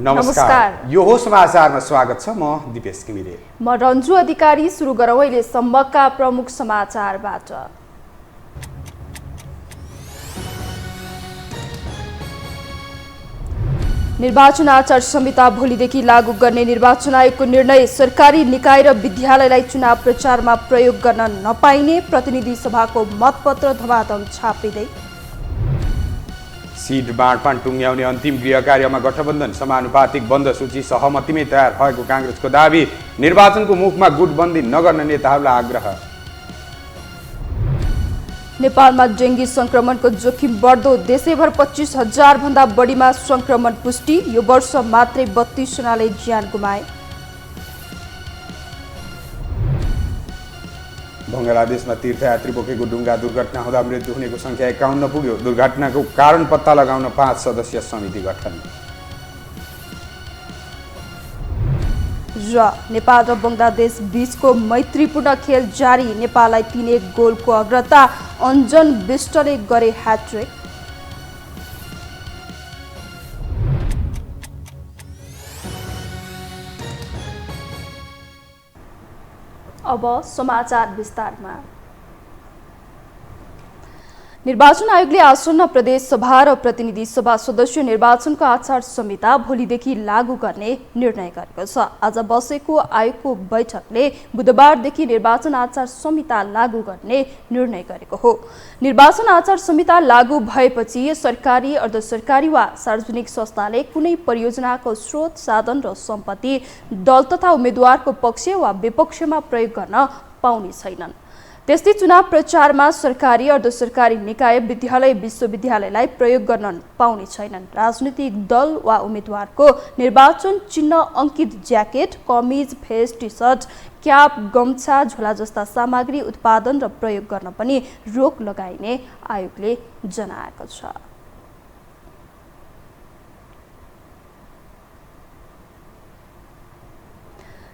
नमस्कार। यो हो समाचारमा स्वागत छ। म दिपेश घिमिरे। म रन्जु अधिकारी। सुरु गरौँ अहिले सम्मका प्रमुख समाचारबाट। निर्वाचन आचार संहिता भोलिदेखि लागू गर्ने निर्वाचन आयोगको निर्णय। सरकारी निकाय र विद्यालयलाई चुनाव प्रचारमा प्रयोग गर्न नपाइने प्रतिनिधि सभाको मतपत्र धमाधम छापिँदै। सिट बाँडफाँड टुङ्ग्याउने अन्तिम गृह कार्यमा गठबन्धन समानुपातिक बन्द सूची सहमतिमै तयार भएको काङ्ग्रेसको दाबी। निर्वाचनको मुखमा गुटबन्दी नगर्न नेताहरूलाई आग्रह। नेपालमा डेङ्गी संक्रमणको जोखिम बढ्दो। देशैभर 25,000 भन्दा बढीमा संक्रमण पुष्टि। यो वर्ष मात्रै 32 जनाले ज्यान गुमाए। बङ्गलादेशमा तीर्थयात्री बोकेको डुङ्गा दुर्घटना हुँदा मृत्यु हुनेको सङ्ख्या 51 पुग्यो। दुर्घटनाको कारण पत्ता लगाउन 5 सदस्यीय समिति गठन। र नेपाल र बङ्गलादेश बीचको मैत्रीपूर्ण खेल जारी। नेपाललाई 3-1 गोलको अग्रता। अन्जन विष्टले गरे ह्याट्रिक। अब समाचार विस्तारमा। निर्वाचन आयोगले आसन्न प्रदेश सभा र प्रतिनिधि सभा सदस्य निर्वाचनको आचार संहिता भोलिदेखि लागू गर्ने निर्णय गरेको छ। आज बसेको आयोगको बैठकले बुधबारदेखि निर्वाचन आचार संहिता लागू गर्ने निर्णय गरेको हो। निर्वाचन आचार संहिता लागू भएपछि सरकारी, अर्धसरकारी वा सार्वजनिक संस्थाले कुनै परियोजनाको स्रोत, साधन र सम्पत्ति दल तथा उम्मेद्वारको पक्ष वा विपक्षमा प्रयोग गर्न पाउने छैनन्। त्यस्तै चुनाव प्रचारमा सरकारी, अर्धसरकारी निकाय, विद्यालय, विश्वविद्यालयलाई प्रयोग गर्न पाउने छैनन्। राजनीतिक दल वा उम्मेद्वारको निर्वाचन चिन्ह अङ्कित ज्याकेट, कमिज, भेस्ट, टी सर्ट, क्याप, गम्छा, झोला जस्ता सामग्री उत्पादन र प्रयोग गर्न पनि रोक लगाइने आयोगले जनाएको छ।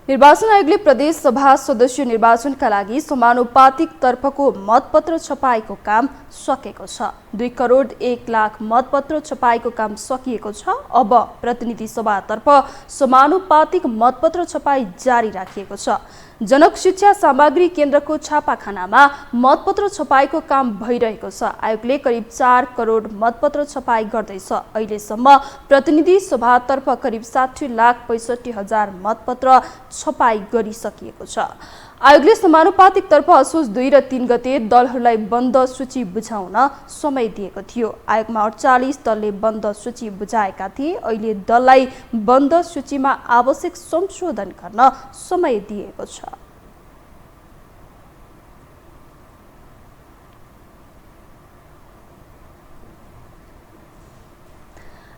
निर्वाचन आयोगले प्रदेश सभा सदस्य निर्वाचनका लागि समानुपातिक तर्फको मतपत्र छपाईको काम सकेको छ। 2 करोड 1 लाख मतपत्र छपाईको काम सकिएको छ। अब प्रतिनिधि सभातर्फ समानुपातिक मतपत्र छपाई जारी राखिएको छ। जनक शिक्षा सामग्री केन्द्रको छापाखानामा मतपत्र छपाईको काम भइरहेको छ। आयोगले करिब 4 करोड मतपत्र छपाई गर्दैछ। अहिलेसम्म प्रतिनिधि सभातर्फ करिब 60,65,000 मतपत्र छपाई गरिसकिएको छ। आयोगले समानुपातिक तर्फ असोज 2 र 3 गते दलहरूलाई बन्द सूची बुझाउन समय दिएको थियो। आयोगमा 48 दलले बन्द सूची बुझाएका थिए। अहिले दललाई बन्द सूचीमा आवश्यक संशोधन गर्न समय दिएको छ।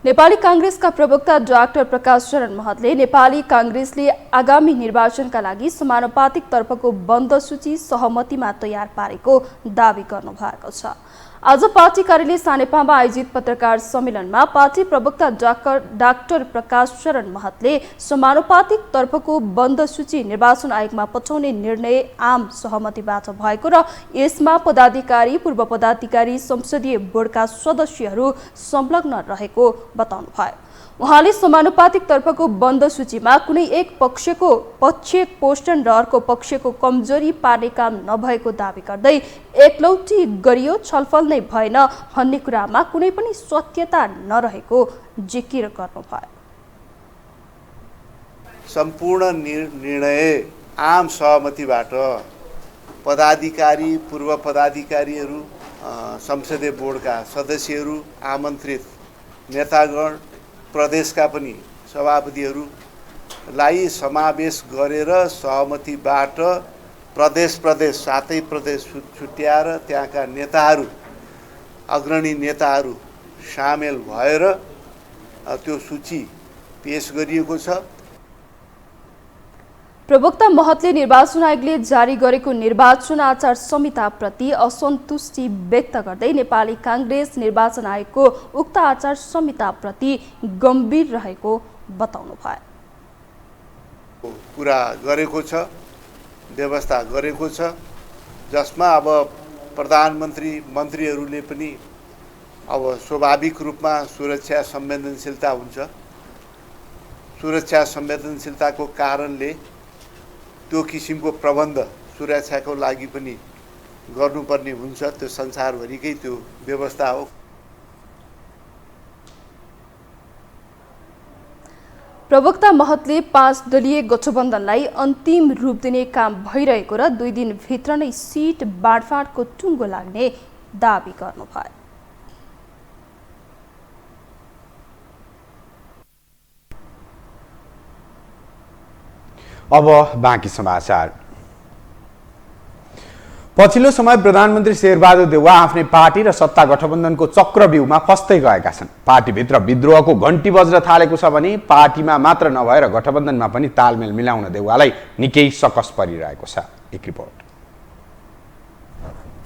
नेपाली काङ्ग्रेसका प्रवक्ता डाक्टर प्रकाश शरण महतले नेपाली काङ्ग्रेसले आगामी निर्वाचनका लागि समानुपातिक तर्फको बन्द सूची सहमतिमा तयार पारेको दावी गर्नुभएको छ। आज पार्टी कार्यालय सानेपामा आयोजित पत्रकार सम्मेलनमा पार्टी प्रवक्ता डाक्टर प्रकाश शरण महतले समानुपातिक तर्फको बन्द सूची निर्वाचन आयोगमा पठाउने निर्णय आम सहमतिबाट भएको र यसमा पदाधिकारी, पूर्व पदाधिकारी, संसदीय बोर्डका सदस्यहरू संलग्न रहेको बताउनुभयो। उहाँले समानुपातिक तर्फको बन्द सूचीमा कुनै एक पक्षको पक्षपोषण र अर्को पक्षको कमजोरी पार्ने काम नभएको दावी गर्दै एकलौटी गरियो, छलफल नै भएन भन्ने कुरामा कुनै पनि सत्यता नरहेको जिकिर गर्नुभयो। सम्पूर्ण निर्णय आम सहमतिबाट पदाधिकारी, पूर्व पदाधिकारीहरू, संसदीय बोर्डका सदस्यहरू, आमन्त्रित नेतागण, प्रदेशका पनि सभापतिहरूलाई समावेश गरेर सहमतिबाट प्रदेश सातै प्रदेश छुट्याएर त्यहाँका नेताहरू, अग्रणी नेताहरू सामेल भएर त्यो सूची पेश गरिएको छ। प्रवक्ता महतले निर्वाचन आयोगले जारी गरेको निर्वाचन आचार संहिताप्रति असन्तुष्टि व्यक्त गर्दै नेपाली काङ्ग्रेस निर्वाचन आयोगको उक्त आचार संहिताप्रति गम्भीर रहेको बताउनुभयो। कुरा गरेको छ, व्यवस्था गरेको छ, जसमा अब प्रधानमन्त्री, मन्त्रीहरूले पनि अब स्वाभाविक रूपमा सुरक्षा संवेदनशीलता हुन्छ सुरक्षा संवेदनशीलताको कारणले त्यो किसिमको प्रबन्ध सुरक्षाको लागि पनि गर्नुपर्ने हुन्छ। त्यो संसारभरिकै त्यो व्यवस्था हो। प्रवक्ता महतले 5 दलीय गठबन्धनलाई अन्तिम रूप दिने काम भइरहेको र 2 दिनभित्र नै सिट बाँडफाँडको टुङ्गो लाग्ने दाबी गर्नुभयो। अब बाँकी समाचार। पछिल्लो समय प्रधानमन्त्री शेरबहादुर देउवा आफ्नै पार्टी र सत्ता गठबन्धनको चक्रव्यूहमा फस्दै गएका छन्। पार्टीभित्र विद्रोहको घण्टी बज्न थालेको छ भने पार्टीमा मात्र नभएर गठबन्धनमा पनि तालमेल मिलाउन देउवालाई निकै सकस परिरहेको छ। एक रिपोर्ट।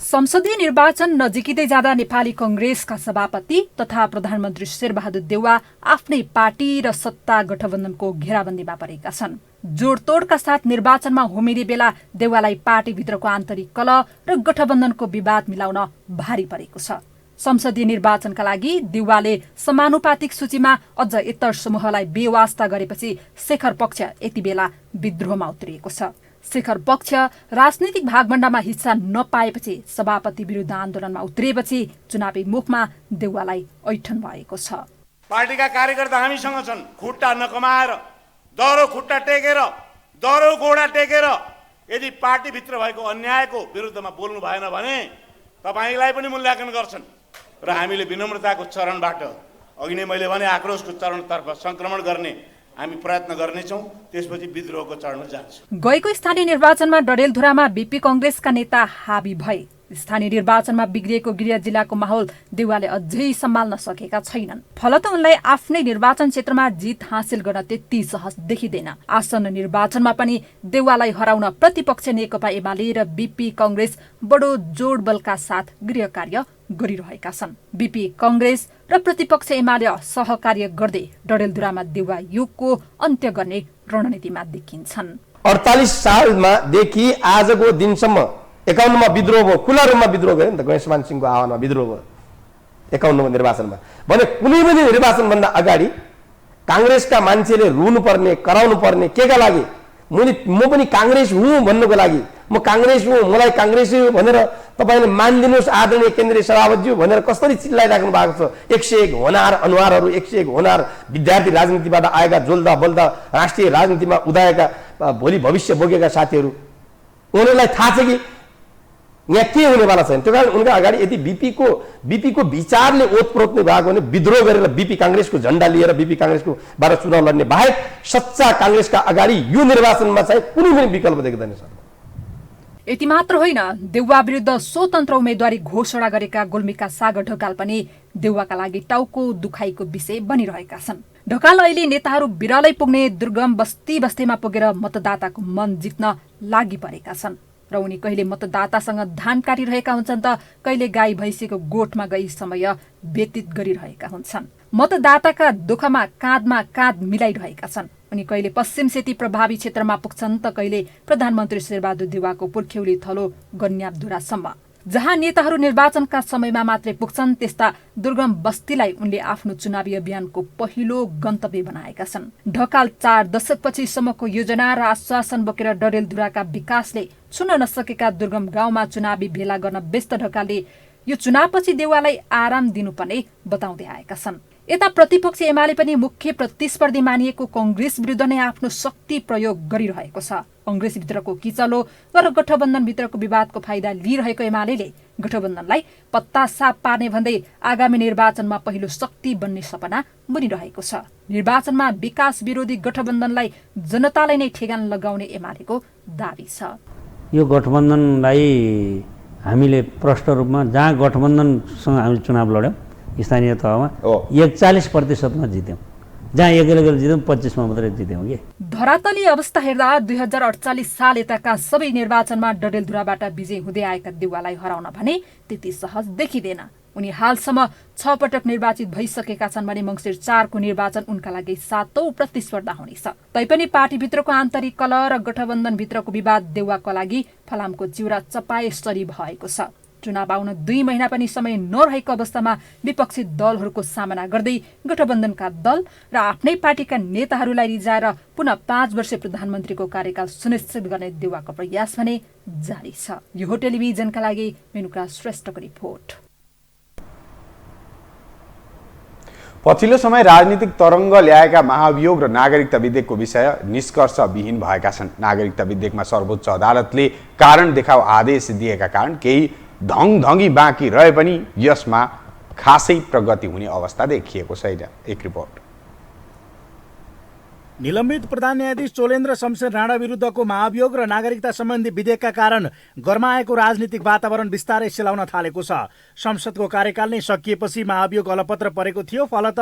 संसदीय निर्वाचन नजिकिँदै जाँदा नेपाली कांग्रेसका सभापति तथा प्रधानमन्त्री शेरबहादुर देउवा आफ्नै पार्टी र सत्ता गठबन्धनको घेराबन्दीमा परेका छन्। जोडतोडका साथ निर्वाचनमा होमिने बेला देउवालाई पार्टीभित्रको आन्तरिक कलह र गठबन्धनको विवाद मिलाउन भारी परेको छ। संसदीय निर्वाचनका लागि देउवाले समानुपातिक सूचीमा अझ यत्तर समूहलाई बेवास्ता गरेपछि शेखर पक्ष यति बेला विद्रोहमा उत्रिएको छ। शेखर पक्ष राजनीतिक भागभण्डामा हिस्सा नपाएपछि सभापति विरुद्ध आन्दोलनमा उत्रिएपछि चुनावी मुखमा देउवालाई ऐठन भएको छ। पार्टीका कार्यकर्ता हामीसँग छन्। खुट्टा नकमाएर दह्रो खुट्टा टेकेर दह्रो गोडा टेकेर यदि पार्टीभित्र भएको अन्यायको विरुद्धमा बोल्नु भएन भने तपाईलाई पनि मूल्याङ्कन गर्छन् र हामीले विनम्रताको चरणबाट अघि नै मैले भने आक्रोशको चरणतर्फ संक्रमण गर्ने हामी प्रयत्न गर्नेछौँ। त्यसपछि विद्रोहको चरणमा जान्छौँ। गएको स्थानीय निर्वाचनमा डडेलधुरामा बीपी कांग्रेसका नेता हाबी भए। स्थानीय निर्वाचनमा बिग्रिएको गृह जिल्लाको माहौल देउवाले अझै सम्हाल्न सकेका छैनन्। फलत उनलाई आफ्नै निर्वाचन क्षेत्रमा जित हासिल गर्न त्यति सहज देखिँदैन। आसन्न निर्वाचनमा पनि देउवालाई हराउन प्रतिपक्ष नेकपा एमाले र बीपी कांग्रेस बडो जोडबलका साथ गृह कार्य गरिरहेका छन्। बीपी कांग्रेस र प्रतिपक्ष एमाले सहकार्य गर्दै डडेलधुरामा देउवा युगको अन्त्य गर्ने रणनीतिमा देखिन्छन्। 48 सालमा देखि आजको दिनसम्म 51 मा विद्रोह भयो। खुला रूपमा विद्रोह गयो नि त। गणेशमान सिंहको आह्वानमा विद्रोह भयो 51 निर्वाचनमा। भने कुनै पनि निर्वाचनभन्दा अगाडि कांग्रेसका मान्छेले रुनु पर्ने कराउनु पर्ने केका लागि म पनि कांग्रेस हुँ भन्नुको लागि म कांग्रेस हुँ मलाई कांग्रेस हो भनेर तपाईले मानिदिनुस् आदरणीय केन्द्रीय सभापतिज्यू भनेर कसरी चिल्लाइराख्नु भएको छ। 101 होनार अनुहारहरू 101 होनार विद्यार्थी राजनीतिबाट आएका जोल्दा बोल्दा राष्ट्रिय राजनीतिमा उदाएका भोलि भविष्य बोकेका साथीहरू उनीहरूलाई थाहा छ कि यहाँ के हुनेवाला छैन। त्यो कारण उनका अगाडि यदि बीपीको विचारले ओतप्रोत नै भएको भने विद्रोह गरेर बीपी कांग्रेसको झण्डा लिएर बीपी कांग्रेसको बाट चुनाव लड्ने बाहेक सच्चा कांग्रेसका अगाडि यो निर्वाचनमा चाहिँ कुनै पनि विकल्प देख्दैन सर। यति मात्र होइन, देउवा विरुद्ध स्वतन्त्र उम्मेदवारी घोषणा गरेका गुल्मीका सागर ढकाल पनि देउवाका लागि टाउको दुखाइको विषय बनिरहेका छन्। ढकाल अहिले नेताहरू बिरलै पुग्ने दुर्गम बस्ती बस्तीमा पुगेर मतदाताको मन जित्न लागि परेका छन् र उनी कहिले मतदातासँग धान काटिरहेका हुन्छन् त कहिले गाई भैँसीको गोठमा गई समय व्यतीत गरिरहेका हुन्छन्। मतदाताका दुःखमा काँधमा काँध मिलाइरहेका छन्। उनी कहिले पश्चिम सेती प्रभावी क्षेत्रमा पुग्छन् त कहिले प्रधानमन्त्री शेरबहादुर देउवाको पुर्ख्यौली थलो गन्याबधुरासम्म। जहाँ नेताहरू निर्वाचनका समयमा मात्रै पुग्छन् त्यस्ता दुर्गम बस्तीलाई उनले आफ्नो चुनावी अभियानको पहिलो गन्तव्य बनाएका छन्। ढकाल 4 दशकपछिसम्मको योजना र आश्वासन बोकेर डडेलधुराका विकासले छुन नसकेका दुर्गम गाउँमा चुनावी भेला गर्न व्यस्त ढकालले यो चुनावपछि देउवालाई आराम दिनुपर्ने बताउँदै आएका छन्। यता प्रतिपक्ष एमाले पनि मुख्य प्रतिस्पर्धी मानिएको कांग्रेस विरुद्ध नै आफ्नो शक्ति प्रयोग गरिरहेको छ। कांग्रेसभित्रको किचलो र गठबन्धनभित्रको विवादको फाइदा लिइरहेको एमाले गठबन्धनलाई पत्ता साफ पार्ने भन्दै आगामी निर्वाचनमा पहिलो शक्ति बन्ने सपना बुनिरहेको छ। निर्वाचनमा विकास विरोधी गठबन्धनलाई जनतालाई नै ठेगान लगाउने एमालेको दाबी छ। यो गठबन्धनलाई हामीले प्रष्ट रूपमा जहाँ गठबन्धनसँग हामीले चुनाव लड्यौँ स्थानीय तहमा 41% जित्यौँ। जहाँ एक्लै जित्यौँ 25 मात्रै जित्यौँ कि। धरातली अवस्था हेर्दा 2048 साल यताका सबै निर्वाचनमा डडेलधुराबाट विजय हुँदै आएका देउवालाई हराउन भने त्यति सहज देखिँदैन। उनी हालसम्म 6 पटक निर्वाचित भइसकेका छन् भने मङ्सिर 4 को निर्वाचन उनका लागि 7औं प्रतिस्पर्धा हुनेछ। तैपनि पार्टीभित्रको आन्तरिक कलह र गठबन्धनभित्रको विवाद देउवाका लागि फलामको चिउरा चपाएसरी भएको छ। चुनाव आउन 2 महिना पनि समय नरहेको अवस्थामा विपक्षी दलहरूको सामना गर्दै गठबन्धनका दल र आफ्नै पार्टीका नेताहरूलाई रिजाएर पुनः 5 वर्षीय प्रधानमन्त्रीको कार्यकाल सुनिश्चित गर्ने देउवाको प्रयास भने जारी छ। यो टेलिभिजनका लागि मेनुका श्रेष्ठको रिपोर्ट। पछिल्लो समय राजनीतिक तरङ्ग ल्याएका महाभियोग र नागरिकता विधेयकको विषय निष्कर्षविहीन भएका छन्। नागरिकता विधेयकमा सर्वोच्च अदालतले कारण देखाउ आदेश दिएका कारण केही धङधङ्गी बाँकी रहे पनि यसमा खासै प्रगति हुने अवस्था देखिएको छैन। एक रिपोर्ट। निलम्बित प्रधान न्यायाधीश चोलेन्द्र शमशेर राणा विरुद्धको महाभियोग र नागरिकता सम्बन्धी विधेयकका कारण गरमाएको राजनीतिक वातावरण बिस्तारै सेलाउन थालेको छ। संसदको कार्यकाल नै सकिएपछि महाभियोग अलपत्र परेको थियो। फलत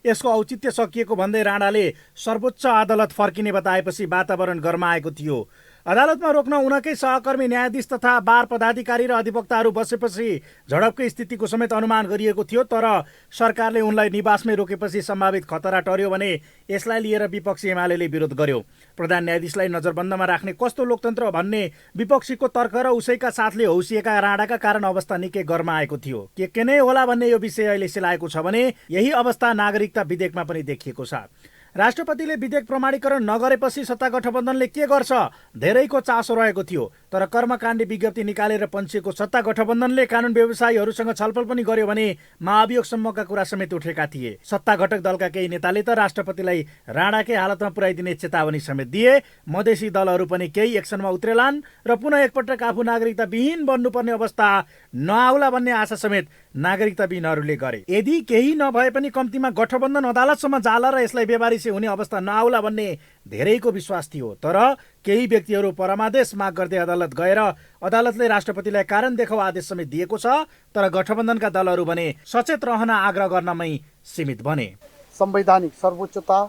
यसको औचित्य सकिएको भन्दै राणाले सर्वोच्च अदालत फर्किने बताएपछि वातावरण गरमाएको थियो। अदालतमा रोक्न उनकै सहकर्मी न्यायाधीश तथा बार पदाधिकारी र अधिवक्ताहरू बसेपछि झडपकै स्थितिको समेत अनुमान गरिएको थियो। तर सरकारले उनलाई निवासमै रोकेपछि सम्भावित खतरा टर्यो भने यसलाई लिएर विपक्षी एमाले विरोध गर्यो। प्रधान न्यायाधीशलाई नजरबन्दमा राख्ने कस्तो लोकतन्त्र हो भन्ने विपक्षीको तर्क र उसैका साथले हौसिएका राणाका कारण अवस्था निकै गरमाएको थियो। के नै होला भन्ने यो विषय अहिले सेलाएको छ भने यही अवस्था नागरिकता विधेयकमा पनि देखिएको छ। राष्ट्रपतिले विधेयक प्रमाणीकरण नगरेपछि सत्ता गठबन्धनले के गर्छ धेरैको चासो रहेको थियो। तर कर्मकाण्डी विज्ञप्ति निकालेर पन्छिएको सत्ता गठबन्धनले कानुन व्यवसायीहरूसँग छलफल पनि गर्यो भने महाभियोगसम्मका कुरा समेत उठेका थिए। सत्ता घटक दलका केही नेताले त राष्ट्रपतिलाई राणाकै हालतमा पुर्याइदिने चेतावनी समेत दिए। मधेसी दलहरू पनि केही एक्सनमा उत्रेलान् र पुनः एकपटक आफू नागरिकता विहीन बन्नुपर्ने अवस्था नआउला भन्ने आशा समेत नागरिकता विहीनहरूले गरे। यदि केही नभए पनि कम्तीमा गठबन्धन अदालतसम्म जाला र यसलाई बेबारिसे हुने अवस्था नआउला भन्ने धेरैको विश्वास थियो। तर केही व्यक्तिहरू परमादेश माग गर्दै अदालत गएर अदालतले राष्ट्रपतिलाई कारण देखाउ आदेश समेत दिएको छ। तर गठबन्धनका दलहरू भने सचेत रहन आग्रह गर्नमै सीमित बने। संवैधानिक सर्वोच्चता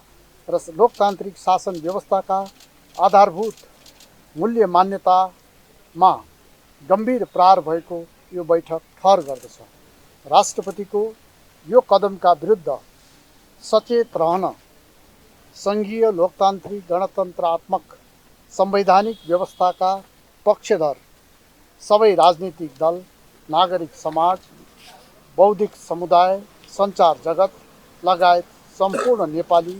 र लोकतान्त्रिक शासन व्यवस्थाका आधारभूत मूल्य मान्यतामा गम्भीर प्रहार भएको यो बैठक ठहर गर्दछ। राष्ट्रपतिको यो कदमका विरुद्ध सचेत रहन सङ्घीय लोकतान्त्रिक गणतन्त्रात्मक संवैधानिक व्यवस्थाका पक्षधर सबै राजनीतिक दल, नागरिक समाज, बौद्धिक समुदाय, सञ्चार जगत लगायत सम्पूर्ण नेपाली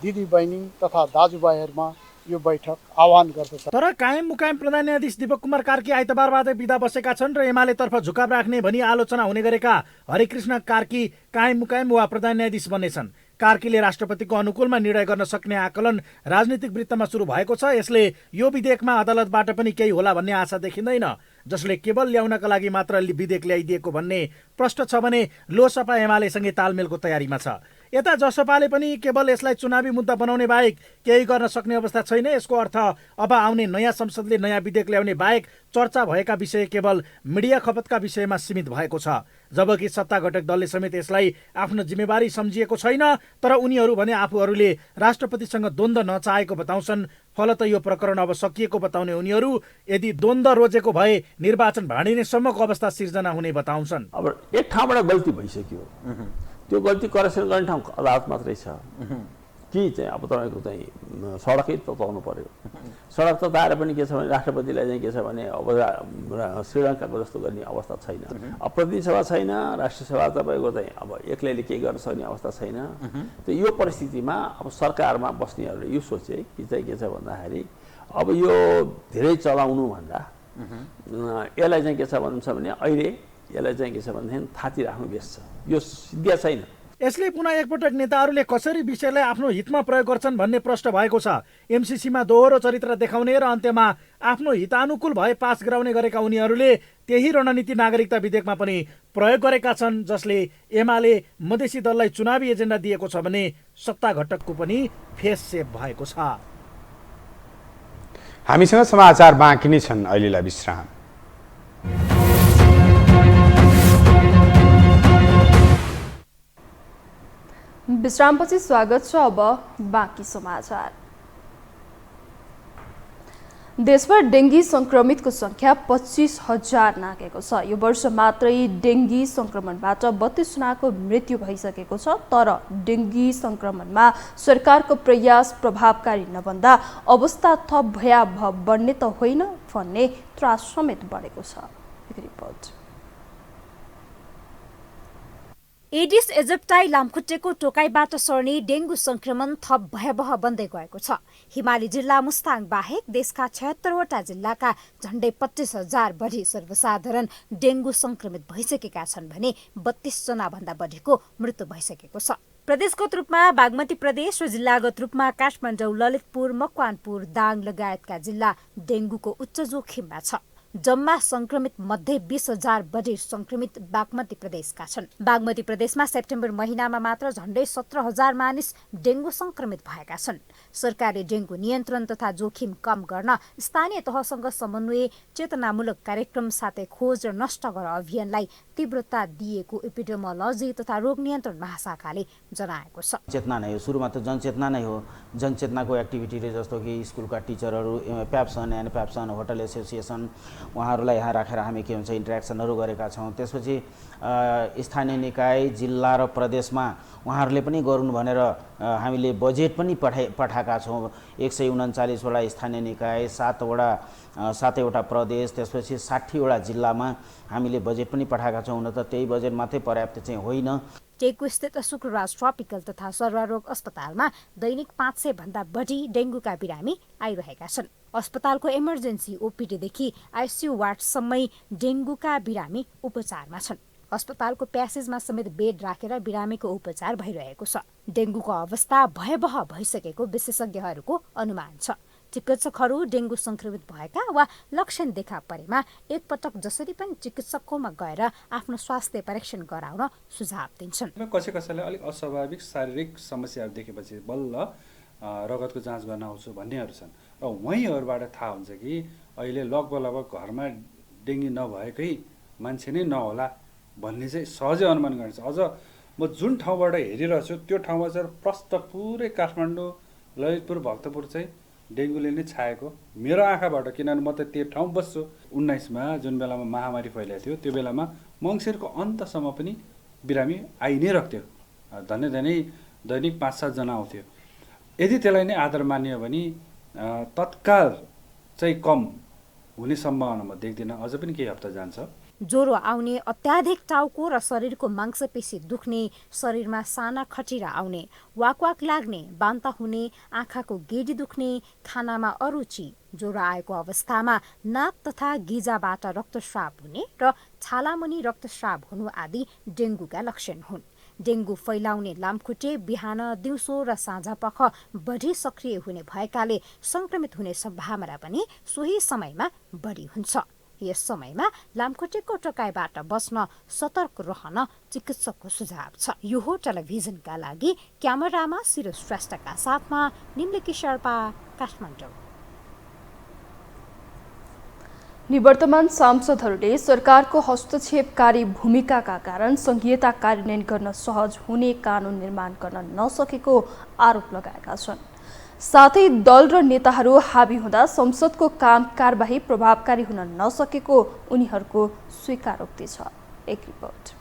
दिदीबहिनी तथा दाजुभाइहरूमा यो बैठक आह्वान गर्दछ। तर कायम मुकायम प्रधान न्यायाधीश दीपक कुमार कार्की आइतबारबाटै बिदा बसेका छन् र एमालेतर्फ झुकाव राख्ने भनी आलोचना हुने गरेका हरिकृष्ण कार्की कायम मुकायम वा प्रधान न्यायाधीश बन्नेछन्। कार्कीले राष्ट्रपतिको अनुकूलमा निर्णय गर्न सक्ने आकलन राजनीतिक वृत्तमा सुरु भएको छ। यसले यो विधेयकमा अदालतबाट पनि केही होला भन्ने आशा देखिँदैन, जसले केवल ल्याउनका लागि मात्र विधेयक ल्याइदिएको भन्ने प्रश्न छ भने लोकसभा एमालेसँगै तालमेलको तयारीमा छ। यता जसपाले पनि केवल यसलाई चुनावी मुद्दा बनाउने बाहेक केही गर्न सक्ने अवस्था छैन। यसको अर्थ अब आउने नयाँ संसदले नयाँ विधेयक ल्याउने बाहेक चर्चा भएका विषय केवल मिडिया खपतका विषयमा सीमित भएको छ। जबकि सत्ता घटक दलले समेत यसलाई आफ्नो जिम्मेवारी सम्झिएको छैन। तर उनीहरू भने आफूहरूले राष्ट्रपतिसँग द्वन्द्व नचाहेको बताउँछन्। फलत यो प्रकरण अब सकिएको बताउने उनीहरू यदि द्वन्द्व रोजेको भए निर्वाचन भाँडिने सम्मको अवस्था सिर्जना हुने बताउँछन्। अब एक ठाउँबाट गल्ती भइसक्यो, त्यो गल्ती करेक्सन गर्ने ठाउँ अदालत मात्रै छ कि चाहिँ अब तपाईँको चाहिँ सडकै तताउनु पर्यो। सडक तताएर पनि के छ भने राष्ट्रपतिलाई चाहिँ के छ भने अब श्रीलङ्काको जस्तो गर्ने अवस्था छैन। अब प्रतिनिधि सभा छैन, राष्ट्रिय सभा तपाईँको चाहिँ अब एक्लैले केही गर्न सक्ने अवस्था छैन। त यो परिस्थितिमा अब सरकारमा बस्नेहरूले यो सोचे कि चाहिँ के छ भन्दाखेरि अब यो धेरै चलाउनु भन्दा यसलाई चाहिँ के छ भन्नुहुन्छ भने अहिले यसलाई चाहिँ के छ भनेदेखि थाती राख्नु बेस छ। यो सिद्धिया छैन। यसले पुनः एकपटक नेताहरूले कसरी विषयलाई आफ्नो हितमा प्रयोग गर्छन् भन्ने प्रश्न भएको छ। एमसीसीमा दोहोरो चरित्र देखाउने र अन्त्यमा आफ्नो हितानुकूल भए पास गराउने गरेका उनीहरूले त्यही रणनीति नागरिकता विधेयकमा पनि प्रयोग गरेका छन्, जसले एमाले मधेसी दललाई चुनावी एजेन्डा दिएको छ भने सत्ता घटकको पनि फेस सेप भएको छ। हामीसँग समाचार बाँकी नै छन्, अहिलेलाई विश्राम। विश्रामपछि स्वागत छ। अब बाँकी समाचार। देशभर डेङ्गी संक्रमितको संख्या 25,000 नाघेको छ। यो वर्ष मात्रै डेङ्गी संक्रमणबाट 32 जनाको मृत्यु भइसकेको छ। तर डेङ्गी संक्रमणमा सरकारको प्रयास प्रभावकारी नबन्दा अवस्था थप भयावह बन्ने त होइन भन्ने त्रास समेत बढेको छ। एक रिपोर्ट। एडिस एजिप्टाई लामखुट्टेको टोकाइबाट सर्ने डेङ्गु संक्रमण थप भयावह बन्दै गएको छ। हिमाली जिल्ला मुस्ताङ बाहेक देशका 76वटा जिल्लाका झण्डै 25,000 बढी सर्वसाधारण डेङ्गु संक्रमित भइसकेका छन् भने 32 जना भन्दा बढीको मृत्यु भइसकेको छ। प्रदेशगत रूपमा बागमती प्रदेश र जिल्लागत रूपमा काठमाडौँ, ललितपुर, मकवानपुर, दाङ लगायतका जिल्ला डेङ्गुको उच्च जोखिममा छ। जम्मा संक्रमित मध्ये 20,000 बढी संक्रमित बागमती प्रदेशका छन्। बागमती प्रदेशमा सेप्टेम्बर महिनामा मात्र झण्डै 17,000 मानिस डेङ्गु संक्रमित भएका छन्। सरकारले डेङ्गु नियन्त्रण तथा जोखिम कम गर्न स्थानीय तहसँग समन्वय, चेतनामूलक कार्यक्रम साथै खोज र नष्ट गर अभियानलाई तीव्रता दिएको एपिडेमियोलोजी तथा रोग नियन्त्रण महाशाखाले जनाएको छ। चेतना नै हो, सुरुमा त जनचेतना नै हो। जनचेतनाको एक्टिभिटीले जस्तो कि स्कुलका टिचरहरू, प्याप्सन एन्ड प्याप्सन होटल एसोसिएसन उहाँहरूलाई यहाँ राखेर हामी के हुन्छ इन्ट्रेक्सनहरू गरेका छौँ। त्यसपछि स्थानीय निकाय, जिल्ला र प्रदेशमा उहाँहरूले पनि गरून् भनेर हामीले बजेट पनि पठाएका छौँ। 139वटा स्थानीय निकाय, 7वटा प्रदेश, त्यसपछि 60वटा जिल्लामा हामीले बजेट पनि पठाएका छौँ। हुन त त्यही बजेट मात्रै पर्याप्त चाहिँ होइन। टेकु स्थित शुक्रराज ट्रपिकल तथा सर्वरोग अस्पतालमा दैनिक 500 भन्दा बढी डेङ्गुका बिरामी आइरहेका छन्। अस्पतालको इमर्जेन्सी ओपिडीदेखि आइसियु वार्डसम्मै डेङ्गुका बिरामी उपचारमा छन्। अस्पतालको प्यासेजमा समेत बेड राखेर बिरामीको उपचार भइरहेको छ। डेङ्गुको अवस्था भयावह भइसकेको विशेषज्ञहरूको अनुमान छ। चिकित्सकहरू डेङ्गु संक्रमित भएका वा लक्षण देखा परेमा एकपटक जसरी पनि चिकित्सककोमा गएर आफ्नो स्वास्थ्य परीक्षण गराउन सुझाव दिन्छन्। कसैलाई अलिक अस्वाभाविक शारीरिक समस्याहरू देखेपछि बल्ल रगतको जाँच गर्न आउँछु भन्नेहरू छन् र उहाँहरूबाट थाहा हुन्छ कि अहिले लगभग घरमा डेङ्गु नभएकै मान्छे नै नहोला भन्ने चाहिँ सहजै अनुमान गरिन्छ। अझ म जुन ठाउँबाट हेरिरहेको छु त्यो ठाउँमा चाहिँ प्रष्ट पुरै काठमाडौँ, ललितपुर, भक्तपुर चाहिँ डेङ्गुले नै छाएको मेरो आँखाबाट, किनभने म त त्यो ठाउँ बस्छु। 19मा जुन बेलामा महामारी फैलिएको थियो त्यो बेलामा मङ्सिरको अन्तसम्म पनि बिरामी आइ नै राख्थ्यो। धन्य दैनिक 5-7 जना आउँथ्यो। यदि त्यसलाई नै आधार मानियो भने तत्काल चाहिँ कम हुने सम्भावना म देख्दिनँ। अझ पनि केही हप्ता जान्छ। ज्वरो आउने, अत्याधिक टाउको र शरीरको मांसपेशी दुख्ने, शरीरमा साना खटिरा आउने, वाकवाक लाग्ने, बान्ता हुने, आँखाको गेडी दुख्ने, खानामा अरुचि, ज्वरो आएको अवस्थामा नाक तथा गिजाबाट रक्तस्राव हुने र छालामुनि रक्तस्राव हुनु आदि डेङ्गुका लक्षण हुन्। डेङ्गु फैलाउने लामखुट्टे बिहान, दिउँसो र साँझपख बढी सक्रिय हुने भएकाले संक्रमित हुने सम्भावना पनि सोही समयमा बढी हुन्छ। यस समयमा लामखुट्टेको टोकाइबाट बस्न सतर्क रहन चिकित्सकको सुझाव छ। यो हो टेलिभिजनका लागि क्यामेरामा सिरो श्रेष्ठका साथमा निम्लिकी शेर्पा, काठमाडौँ। निवर्तमान सांसदहरूले सरकारको हस्तक्षेपकारी भूमिकाका कारण संघीयता कार्यान्वयन गर्न सहज हुने कानुन निर्माण गर्न नसकेको आरोप लगाएका छन्। साथै दल र नेताहरू हाबी हुँदा संसदको काम कारबाही प्रभावकारी हुन नसकेको उनीहरूको स्वीकारोक्ति छ। एक रिपोर्ट।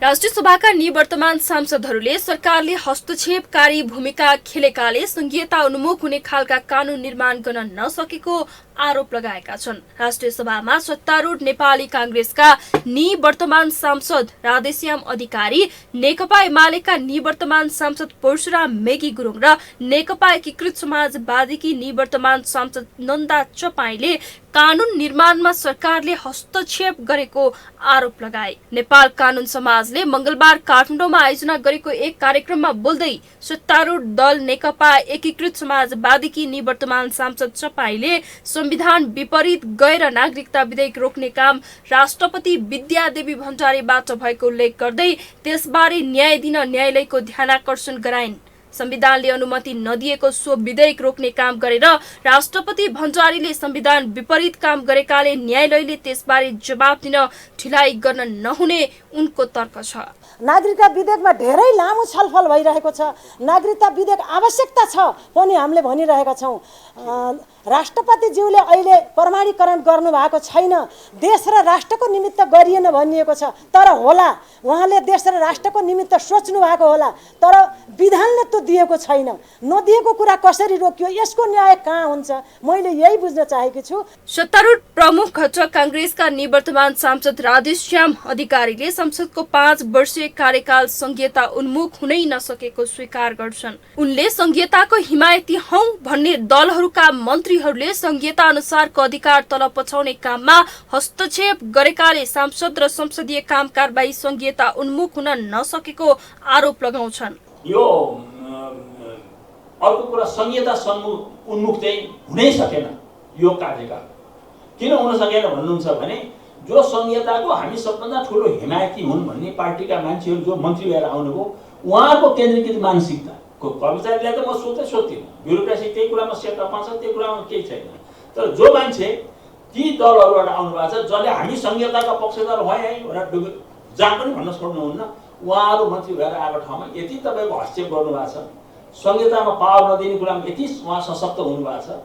राष्ट्रिय सभाका निवर्तमान सांसदहरूले सरकारले हस्तक्षेपकारी भूमिका खेलेकाले संघीयता उन्मुख हुने खालका कानून निर्माण गर्न नसकेको आरोप लगाएका छन्। राष्ट्रिय सभामा सत्तारूढ नेपाली कांग्रेसका निवर्तमान सांसद राधेश्याम अधिकारी, नेकपा एमालेका निवर्तमान सांसद परशुराम मेगी गुरुङ र नेकपा एकीकृत समाजवादीकी निवर्तमान सांसद नन्दा चपाईले कानून निर्माणमा सरकारले हस्तक्षेप गरेको आरोप लगाए। नेपाल कानून समाजले मंगलबार काठमाडौँमा आयोजना गरेको एक कार्यक्रममा बोल्दै सत्तारूढ दल नेकपा एकीकृत समाजवादीकी निवर्तमान सांसद चपाईले संविधान विपरीत गैर नागरिकता विधेयक रोक्ने काम राष्ट्रपति विद्यादेवी भण्डारीबाट भएको उल्लेख गर्दै त्यसबारे न्याय दिन न्यायालयको ध्यानाकर्षण गराइन्। संविधानले अनुमति नदिएको सो विधेयक रोक्ने काम गरेर राष्ट्रपति भण्डारीले संविधान विपरीत काम गरेकाले न्यायालयले त्यसबारे जवाब दिन ढिलाइ गर्न नहुने उनको तर्क छ। नागरिकता विधेयकमा धेरै लामो छलफल भइरहेको छ। नागरिकता विधेयक आवश्यकता छ पनि हामीले भनिरहेका छौँ। राष्ट्रपतिज्यूले अहिले प्रमाणीकरण गर्नुभएको छैन। देश र राष्ट्रको निमित्त गरिएन भनिएको छ, तर होला उहाँले देश र राष्ट्रको निमित्त सोच्नु भएको होला, तर विधानले त्यो दिएको छैन। नदिएको कुरा कसरी रोकियो, यसको न्याय कहाँ हुन्छ, मैले यही बुझ्न चाहेकी छु। सत्तारूढ प्रमुख घटक कांग्रेसका निवर्तमान सांसद राधेश्याम अधिकारीले संसदको 5 वर्षीय कार्यकाल संघीयता उन्मुख हुनै नसकेको स्वीकार गर्छन्। उनले संघीयताको हिमायती हौ भन्ने दलहरूका मन्त्रीहरूले संघीयता अनुसारको अधिकार तल पछाउने काममा हस्तक्षेप गरेकाले सांसद र संसदीय काम कारबाही संघीयता उन्मुख हुन नसकेको आरोप लगाउँछन्। यो अर्को कुरा संघीयता उन्मुख चाहिँ हुनै सकेन। यो कार्यकाल किन हुन सकेन भन्नुहुन्छ भने जो संघीयताको हामी सबभन्दा ठुलो हिमायती हुन् भन्ने पार्टीका मान्छेहरू जो मन्त्री भएर आउनुभयो, उहाँको केन्द्रीकृत मानसिकताको कर्मचारीलाई त म सोध्दिनँ, ब्युरोक्रेसी त्यही कुरामा सेट पाउँछ, त्यो कुरामा केही छैन। तर जो मान्छे ती दलहरूबाट आउनुभएको छ जसले हामी संघीयताका पक्षधर भए भनेर जहाँ पनि भन्न छोड्नुहुन्न, उहाँहरू मन्त्री भएर आएको ठाउँमा यति तपाईँको हस्तक्षेप गर्नुभएको छ, संघीयतामा पावर नदिने कुरामा यति उहाँ सशक्त हुनुभएको छ,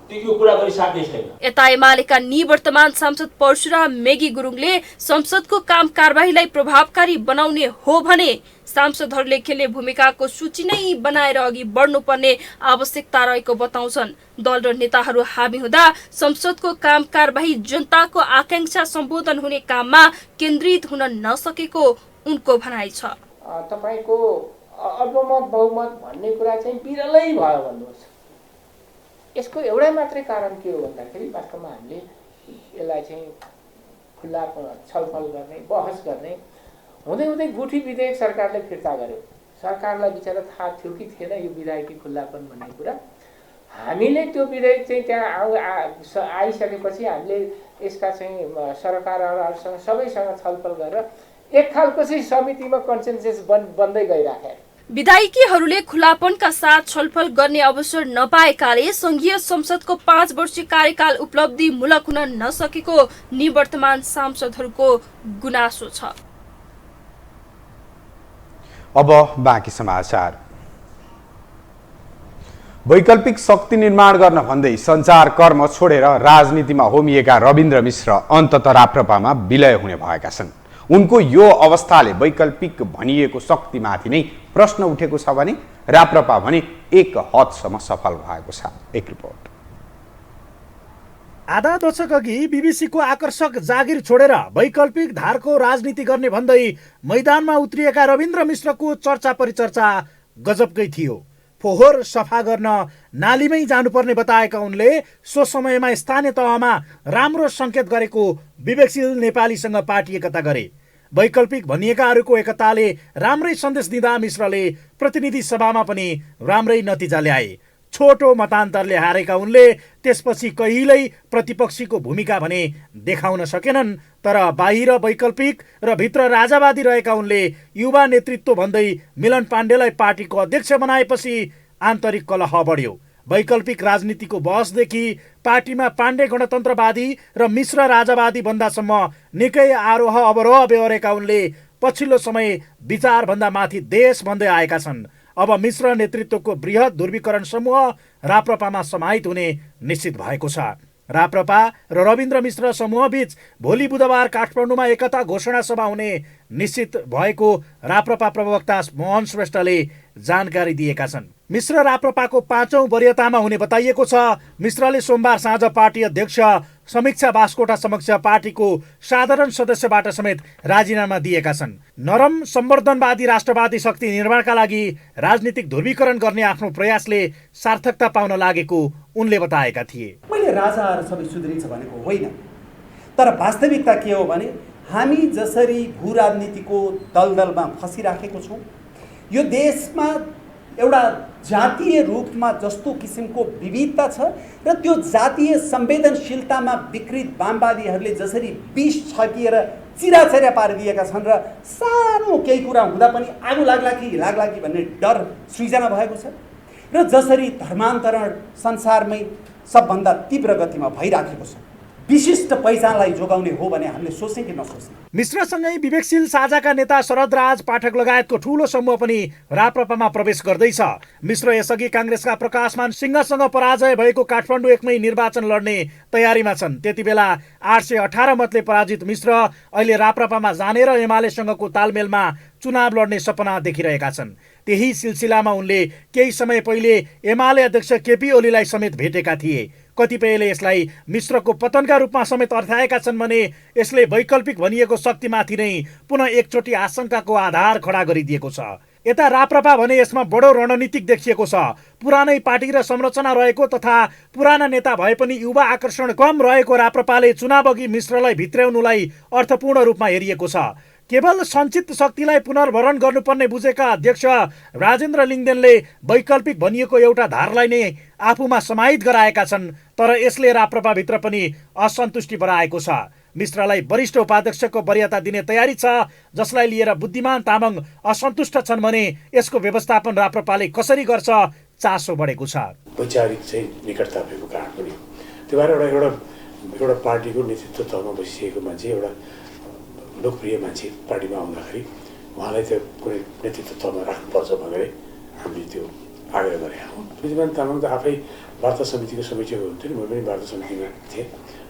त्यो कुरा गरी साध्य छैन। यता एमालेका निवर्तमान सांसद परशुराम मेगी गुरुङले संसदको काम कारबाहीलाई प्रभावकारी बनाउने हो भने सांसदहरूले खेल्ने भूमिकाको सूची नै बनाएर अघि बढ्नुपर्ने आवश्यकता रहेको बताउँछन्। दल र नेताहरू हामी हुँदा संसदको काम कारबाही जनताको आकांक्षा सम्बोधन हुने काममा केन्द्रित हुन नसकेको उनको भनाइ छ। तपाईको अल्पमत बहुमत भन्ने कुरा चाहिँ बिरलै भयो भन्नुहोस्। यसको एउटै मात्रै कारण के हो भन्दाखेरि वास्तवमा हामीले यसलाई चाहिँ खुल्ला छलफल गर्ने, बहस गर्ने हुँदै हुँदै गुठी विधेयक सरकारले फिर्ता गर्यो। सरकारलाई बिचरा थाहा थियो कि थिएन यो विधायकी खुल्लापन भन्ने कुरा। हामीले त्यो विधेयक चाहिँ त्यहाँ आइसकेपछि हामीले यसका चाहिँ सरकारहरूसँग सबैसँग छलफल गरेर एक खालको चाहिँ समितिमा कन्सेन्सस बन्दै गइराखे। विधायकीहरूले खुलापनका साथ छलफल गर्ने अवसर नपाएकाले संघीय संसदको 5 वर्षीय कार्यकाल उपलब्धिमूलक हुन नसकेको निवर्तमान सांसदहरूको गुनासो छ। अब बाँकी समाचार। वैकल्पिक शक्ति निर्माण गर्न भन्दै सञ्चार कर्म छोडेर राजनीतिमा होमिएका रविन्द्र मिश्र अन्ततः राप्रपामा विलय हुने भएका छन्। उनको यो अवस्थाले वैकल्पिक भनिएको शक्तिमाथि नै प्रश्न उठेको छ भने राप्रपा भने एक हदसम्म सफल भएको छ। एक रिपोर्ट। आधा दशक अघि बीबीसीको आकर्षक जागिर छोडेर वैकल्पिक धारको राजनीति गर्ने भन्दै मैदानमा उत्रिएका रविन्द्र मिश्रको चर्चा परिचर्चा गजबकै थियो। फोहोर सफा गर्न नालीमै जानुपर्ने बताएका उनले सो समयमा स्थानीय तहमा राम्रो सङ्केत गरेको विवेकशील नेपालीसँग पार्टी एकता गरे। वैकल्पिक भनिएकाहरूको एकताले राम्रै सन्देश दिँदा मिश्रले प्रतिनिधि सभामा पनि राम्रै नतिजा ल्याए। छोटो मतान्तरले हारेका उनले त्यसपछि कहिल्यै प्रतिपक्षीको भूमिका भने देखाउन सकेनन्। तर बाहिर वैकल्पिक र भित्र राजावादी रहेका उनले युवा नेतृत्व भन्दै मिलन पाण्डेलाई पार्टीको अध्यक्ष बनाएपछि आन्तरिक कलह बढ्यो। वैकल्पिक राजनीतिको बहसदेखि पार्टीमा पाण्डे गणतन्त्रवादी र मिश्र राजावादी भन्दासम्म निकै आरोह अवरोह बेहोरेका उनले पछिल्लो समय विचारभन्दा माथि देश भन्दै आएका छन्। अब मिश्र नेतृत्वको बृहत ध्रुवीकरण समूह राप्रपामा समाहित हुने निश्चित भएको छ। राप्रपा र रविन्द्र मिश्र समूहबीच भोलि बुधबार काठमाडौँमा एकता घोषणा सभा हुने निश्चित भएको राप्रपा प्रवक्ता मोहन श्रेष्ठले जानकारी दिएका छन्। मिश्र राप्रपाको 5औं वरियतामा हुने बताइएको छ। मिश्रले सोमबार साँझ पार्टी अध्यक्ष समीक्षा बास्कोटा समक्ष पार्टीको साधारण सदस्यबाट समेत राजीनामा दिएका छन्। नरम सम्वर्धनवादी राष्ट्रवादी शक्ति निर्माणका लागि राजनीतिक ध्रुवीकरण गर्ने आफ्नो प्रयासले सार्थकता पाउन लागेको उनले बताएका थिए। मैले राजाहरू सबै सुध्रिन्छ भनेको होइन, तर वास्तविकता के हो भने हामी जसरी भू राजनीतिको दलदलमा फसिराखेको छौँ, यो देशमा एउटा जातीय रूपमा जस्तो किसिमको विविधता छ र त्यो जातीय संवेदनशीलतामा विकृत वामवादीहरूले जसरी विष छर्किएर चिराचेरा पारिदिएका छन् र सानो केही कुरा हुँदा पनि आगो लाग्ला कि भन्ने डर सृजना भएको छ र जसरी धर्मान्तरण संसारमै सबभन्दा तीव्र गतिमा भइराखेको छ, विशिष्ट पहिचानलाई जोगाउने हो भने हामीले सोच्ने कि नसोच्ने। मिश्रसँगै विवेकशील साझाका नेता शरदराज पाठक लगायतको ठूलो समूह पनि राप्रपामा प्रवेश गर्दैछ। मिश्र यसअघि काङ्ग्रेसका प्रकाशमान सिंहसँग पराजय भएको काठमाडौँ 1 मै निर्वाचन लड्ने तयारीमा छन्। त्यति बेला 818 मतले पराजित मिश्र अहिले राप्रपामा जाने र एमालेसँगको तालमेलमा चुनाव लड्ने सपना देखिरहेका छन्। त्यही सिलसिलामा उनले केही समय पहिले एमाले अध्यक्ष केपी ओलीलाई समेत भेटेका थिए। कतिपयले यसलाई मिश्रको पतनका रूपमा समेत अर्थाएका छन् भने यसले वैकल्पिक भनिएको शक्तिमाथि नै पुनः एकचोटि आशंकाको आधार खडा गरिदिएको छ। यता राप्रपा भने यसमा बडो रणनीतिक देखिएको छ। पुरानै पार्टी र संरचना रहेको तथा पुराना नेता भए पनि युवा आकर्षण कम रहेको राप्रपाले चुनाव अघि मिश्रलाई भित्र्याउनुलाई अर्थपूर्ण रूपमा हेरिएको छ। केवल सञ्चित शक्तिलाई पुनर्भरण गर्नुपर्ने बुझेका अध्यक्ष राजेन्द्र लिङ्गदेनले वैकल्पिक भनिएको एउटा धारलाई नै आफूमा समाहित गराएका छन्। तर यसले राप्रपाभित्र पनि असन्तुष्टि बढाएको छ। मिश्रलाई वरिष्ठ उपाध्यक्षको वरियता दिने तयारी छ, जसलाई लिएर बुद्धिमान तामाङ असन्तुष्ट छन् भने यसको व्यवस्थापन राप्रपाले कसरी गर्छ चासो बढेको छ। वैचारिक चाहिँ निकटता भएको कारण पनि त्यो भएर एउटा पार्टीको नेतृत्व तहमा बसिसकेको मान्छे, एउटा लोकप्रिय मान्छे पार्टीमा आउँदाखेरि उहाँलाई त्यो कुनै नेतृत्व तहमा राख्नुपर्छ भनेर हामीले त्यो आग्रह गरेका हौँ। बुद्धिमान तामाङ त आफै वार्ता समितिको समीक्षक हुनुहुन्थ्यो नि, म पनि वार्ता समितिमा थिएँ।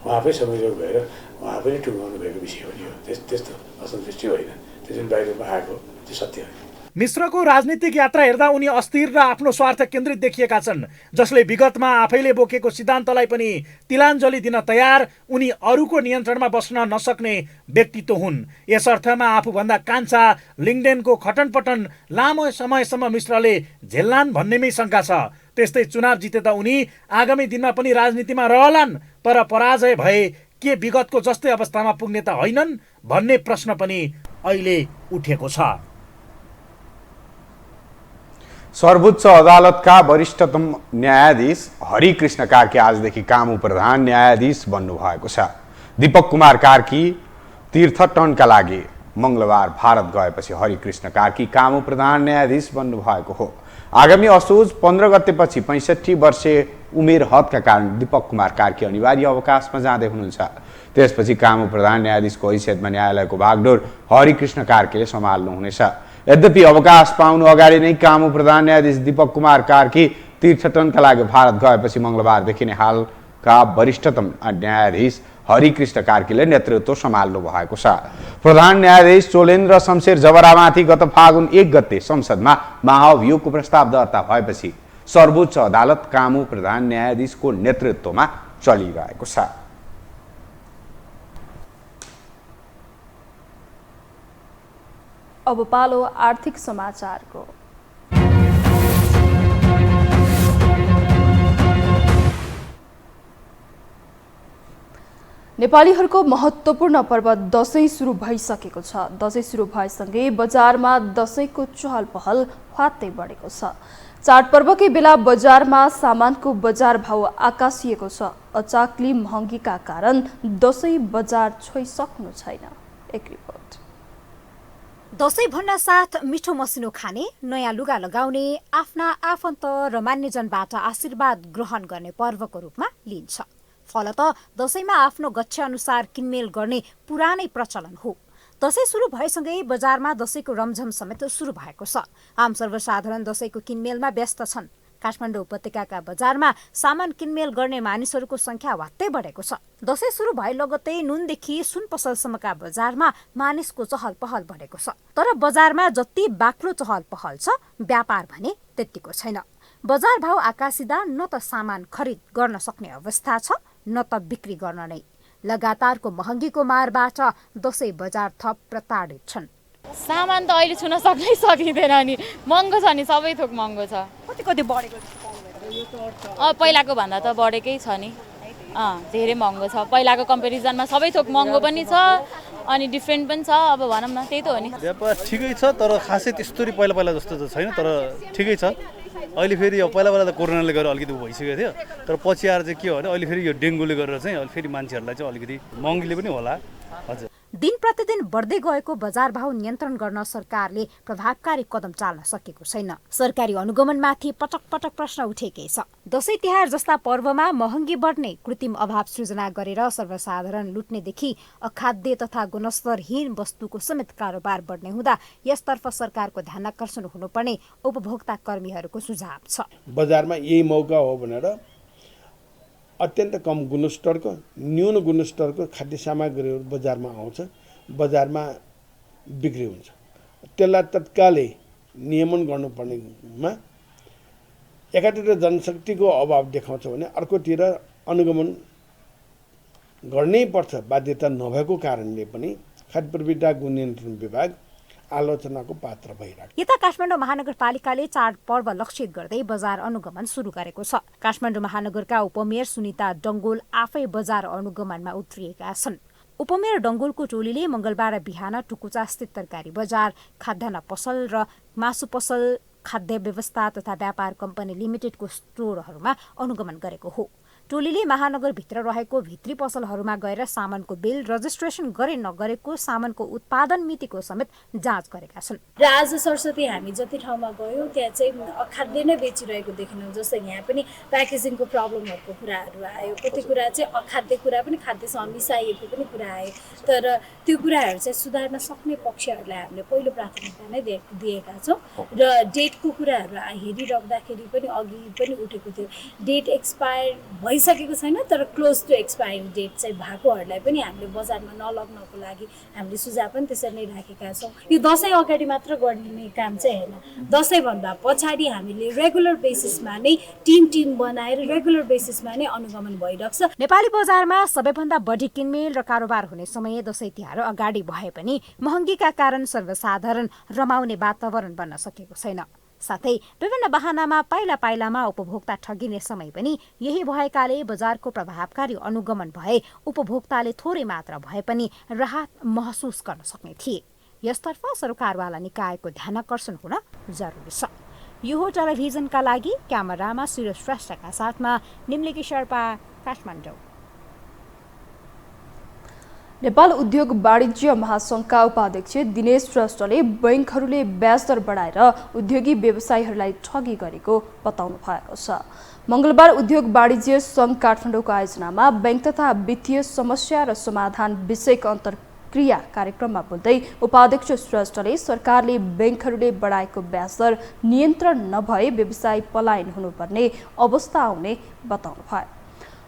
उहाँ आफै संयोजक भएर उहाँ आफै नै टुङ्गाउनु भएको विषय हो यो। त्यस्तो असन्तुष्टि होइन, त्यसरी बाहिरमा आएको त्यो सत्य हो। मिश्रको राजनीतिक यात्रा हेर्दा उनी अस्थिर र आफ्नो स्वार्थ केन्द्रित देखिएका छन्, जसले विगतमा आफैले बोकेको सिद्धान्तलाई पनि तिलाञ्जली दिन तयार, उनी अरूको नियन्त्रणमा बस्न नसक्ने व्यक्तित्व हुन्। यस अर्थमा आफूभन्दा कान्छा लिङ्गदेनको खटनपटन लामो समयसम्म मिश्रले झेल्लान् भन्नेमै शङ्का छ। त्यस्तै चुनाव जितेता उनी आगामी दिनमा पनि राजनीतिमा रहलान्, तर पराजय भए के विगतको जस्तै अवस्थामा पुग्ने त होइनन् भन्ने प्रश्न पनि अहिले उठेको छ। सर्वोच्च अदालतका वरिष्ठतम न्यायाधीश हरिकृष्ण कार्की आजदेखि कामु प्रधान न्यायाधीश बन्नुभएको छ। दीपक कुमार कार्की तीर्थटनका लागि मङ्गलबार भारत गएपछि हरिकृष्ण कार्की कामु प्रधान न्यायाधीश बन्नुभएको हो। आगामी असोज 15 गतेपछि 65 वर्षीय उमेर हदका कारण दीपक कुमार कार्की अनिवार्य अवकाशमा जाँदै हुनुहुन्छ। त्यसपछि कामु प्रधान न्यायाधीशको हैसियतमा न्यायालयको भागडोर हरिकृष्ण कार्कीले सम्हाल्नुहुनेछ। यद्यपि अवकाश पाउनु अगाडि नै कामु प्रधान न्यायाधीश दीपक कुमार कार्की तीर्थटनका लागि भारत गएपछि मङ्गलबारदेखि नै हालका वरिष्ठतम न्यायाधीश हरिकृष्ण कार्कीले नेतृत्व सम्हाल्नु भएको छ। प्रधान न्यायाधीश चोलेन्द्र शमशेर जबरामाथि गत फागुन 1 गते संसदमा महाभियोगको प्रस्ताव दर्ता भएपछि सर्वोच्च अदालत कामु प्रधान न्यायाधीशको नेतृत्वमा चलिरहेको छ। अब पालो आर्थिक समाचारको। नेपालीहरूको महत्त्वपूर्ण पर्व दशैं सुरु भइसकेको छ। दशैं सुरु भएसँगै बजारमा दशैंको चहल पहल ख्वात्तै बढेको छ। चाडपर्वकै बेला बजारमा सामानको बजार भाउ आकाशिएको छ। अचाक्ली महँगीका कारण दशैं बजार छोइसक्नु छैन। एक रिपोर्ट। दशैं भन्न साथ मिठो मसिनो खाने, नयाँ लुगा लगाउने, आफ्ना आफन्त र मान्यजनबाट आशीर्वाद ग्रहण गर्ने पर्वको रूपमा लिइन्छ। फलत दशैंमा आफ्नो गच्छे अनुसार किनमेल गर्ने पुरानै प्रचलन हो। दशैं सुरु भएसँगै बजारमा दशैंको रमझम समेत सुरु भएको छ। आम सर्वसाधारण दशैंको किनमेलमा व्यस्त छन्। काठमाडौँ उपत्यकाका बजारमा सामान किनमेल गर्ने मानिसहरूको संख्या वात्तै बढेको छ। दशैं सुरु भए लगत्तै नुनदेखि सुन पसलसम्मका बजारमा मानिसको चहल पहल बढेको छ। तर बजारमा जति बाक्लो चहल पहल छ, व्यापार भने त्यतिको छैन। बजार भाउ आकाशिँदा न त सामान खरिद गर्न सक्ने अवस्था छ, न त बिक्री गर्न नै। लगातारको महँगीको मारबाट दशैं बजार थप प्रताडित छन्। सामान त अहिले छुन सक्नै सकिँदैन नि, महँगो छ नि, सबै थोक महँगो छ। कति बढेको? पहिलाको भन्दा त बढेकै छ नि, धेरै महँगो छ। पहिलाको कम्पेरिजनमा सबै थोक महँगो पनि छ अनि डिफ्रेन्ट पनि छ। अब भनौँ न, त्यही त हो नि। व्यापार ठिकै छ, तर खासै त्यस्तो पहिला जस्तो त छैन, तर ठिकै छ। अहिले फेरि यो पहिला त कोरोनाले गर्दा अलिकति भइसकेको थियो, तर पछि आएर चाहिँ के हो भने अहिले फेरि यो डेङ्गुले गरेर चाहिँ फेरि मान्छेहरूलाई चाहिँ अलिकति महँगीले पनि होला। हजुर। दिन प्रतिदिन बढ्दै गएको बजार भाव नियन्त्रण गर्न सरकारले प्रभावकारी कदम चाल्न सकेको छैन। सरकारी अनुगमनमाथि पटक पटक प्रश्न उठेकै छ। दशैं तिहार जस्ता पर्वमा महँगी बढ्ने, कृत्रिम अभाव सृजना गरेर सर्वसाधारण लुट्नेदेखि अखाद्य तथा गुणस्तरहीन वस्तुको समेत कारोबार बढ्ने हुँदा यसतर्फ सरकारको ध्यानाकर्षण हुनुपर्ने उपभोक्ता कर्मीहरूको सुझाव छ। बजारमा यही मौका हो भनेर अत्यन्त कम गुणस्तरको, न्यून गुणस्तरको खाद्य सामग्रीहरू बजारमा आउँछ, बजारमा बिक्री हुन्छ। त्यसलाई तत्कालै नियमन गर्नुपर्नेमा एकातिर जनशक्तिको अभाव देखाउँछ भने अर्कोतिर अनुगमन गर्नै पर्छ बाध्यता नभएको कारणले पनि खाद्य प्रविधि गुणनियन्त्रण विभाग आलोचनाको पात्र भइरहेको। यता काठमाडौँ महानगरपालिकाले चाडपर्व लक्षित गर्दै बजार अनुगमन सुरु गरेको छ। काठमाडौँ महानगरका उपमेयर सुनिता डङ्गोल आफै बजार अनुगमनमा उत्रिएका छन्। उपमेयर डङ्गोलको टोलीले मंगलबार बिहान टुकुचा स्थित तरकारी बजार, खाद्यान्न पसल र मासु पसल, खाद्य व्यवस्था तथा व्यापार कम्पनी लिमिटेडको स्टोरहरूमा अनुगमन गरेको हो। टोलीले महानगरभित्र रहेको भित्री पसलहरूमा गएर सामानको बिल, रजिस्ट्रेसन गरे नगरेको सामानको उत्पादन मितिको समेत जाँच गरेका छन्। र आज सरस्वती हामी जति ठाउँमा गयौँ त्यहाँ चाहिँ अखाद्य नै बेचिरहेको देखिनौँ। जस्तै यहाँ पनि प्याकेजिङको प्रब्लमहरूको कुराहरू आयो, कति कुरा चाहिँ अखाद्य कुरा पनि खाद्यसँग मिसाइएको पनि कुरा आयो। तर त्यो कुराहरू चाहिँ सुधार्न सक्ने पक्षहरूलाई हामीले पहिलो प्राथमिकता नै दिएका छौँ। र डेटको कुराहरू हेरिराख्दाखेरि पनि अघि पनि उठेको थियो, डेट एक्सपायर भइसकेको छैन तर क्लोज टु एक्सपायरी डेट चाहिँ भएकोहरूलाई पनि हामीले बजारमा नलग्नको लागि हामीले सुझाव पनि त्यसरी नै राखेका छौँ। यो दसैँ अगाडि मात्र गर्ने काम चाहिँ होइन, दसैँभन्दा पछाडि हामीले रेगुलर बेसिसमा नै टिम बनाएर रेगुलर बेसिसमा नै अनुगमन भइरहेको छ। नेपाली बजारमा सबैभन्दा बढी किनमेल र कारोबार हुने समय दशैं तिहार अगाडि भए पनि महँगीका कारण सर्वसाधारण रमाउने वातावरण बन्न सकेको छैन। साथै विभिन्न बहानामा पाइला पाइलामा उपभोक्ता ठगिने समय पनि यही भएकाले बजारको प्रभावकारी अनुगमन भए उपभोक्ताले थोरै मात्रा भए पनि राहत महसुस गर्न सक्ने थिए। यसतर्फ सरकारवाला निकायको ध्यानाकर्षण हुन जरुरी छ। यो हो टेलिभिजनका लागि क्यामेरामा सूर्य श्रेष्ठका साथमा निम्लिकी शेर्पा, काठमाडौँ। नेपाल उद्योग वाणिज्य महासंघका उपाध्यक्ष दिनेश श्रेष्ठले बैंकहरूले ब्याज दर बढाएर उद्योगी व्यवसायीहरूलाई ठगी गरेको बताउनु भएको छ। मंगलबार उद्योग वाणिज्य संघ काठमाडौँको आयोजनामा बैंक तथा वित्तीय समस्या र समाधान विषयक अन्तर्क्रिया कार्यक्रममा बोल्दै उपाध्यक्ष श्रेष्ठले सरकारले बैंकहरूले बढाएको ब्याज दर नियन्त्रण नभए व्यवसाय पलायन हुनुपर्ने अवस्था आउने बताउनु भयो।